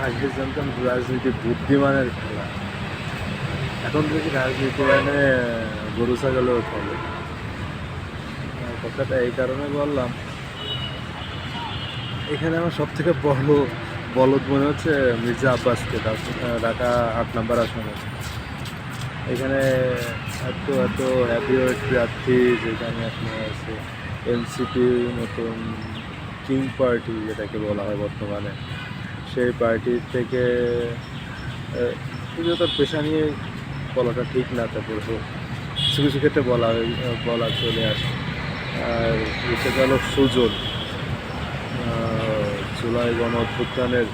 আগে জানতাম রাজনীতি বুদ্ধিমানের খেলা, এখন দেখি রাজনীতি মানে গরু ছাগলেও খেলে। কথাটা এই কারণে বললাম, এখানে আমার সব থেকে বড় বলদ মনে হচ্ছে মির্জা আব্বাসকে, ঢাকা 8 নম্বর আসনে। এখানে এত এত হ্যাভিওয়েট প্রার্থী, যেখানে আপনার আছে এনসিপি মতন কিং পার্টি যেটাকে বলা হয় বর্তমানে, সেই পার্টির থেকে যদিও তার পেশা নিয়ে বলাটা ঠিক না, তারপর কিছু কিছু ক্ষেত্রে বলা চলে আসে। আর এটা গেল সুজন, জুলাই গণ অভ্যুত্থানের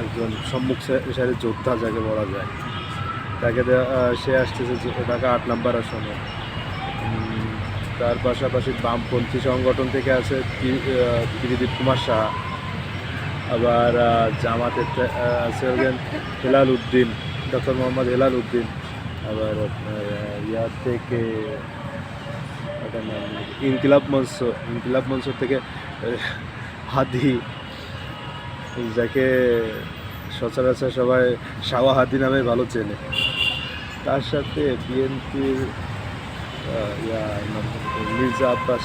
একজন সম্মুখ সারির যোদ্ধা যাকে বলা যায়, সে আসতেছে ঢাকা 8 নম্বর আসনে। তার পাশাপাশি বামপন্থী সংগঠন থেকে আছে ত্রিদীপ কুমার সাহা, আবার জামাতের আছে হেলাল উদ্দিন, ডক্টর মোহাম্মদ হেলাল উদ্দিন, আবার আপনার ইয়ার থেকে ওটার নাম ইনকিলাব মঞ্চ থেকে হাদি, যাকে সচরাচর সবাই শাওয়া হাদি নামে ভালো চেনে। তার সাথে বিএনপির মির্জা আব্বাস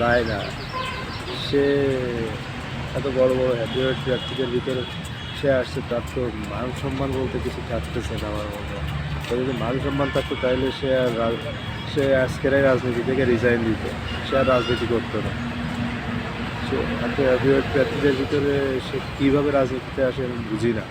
যায় না। সে এত বড় বড় হ্যাভিওয়েট প্রার্থীদের ভিতরে সে আসছে, তার তো মান সম্মান বলতে কিছু থাকতেছে না আমার মনে হয়। যদি মান সম্মান থাকতো তাহলে সে আজকের রাজনীতি থেকে রিজাইন দিত, সে আর রাজনীতি করতো না। সে এত হ্যাভিওয়েট প্রার্থীদের ভিতরে সে কীভাবে রাজনীতিতে আসে আমি বুঝি না।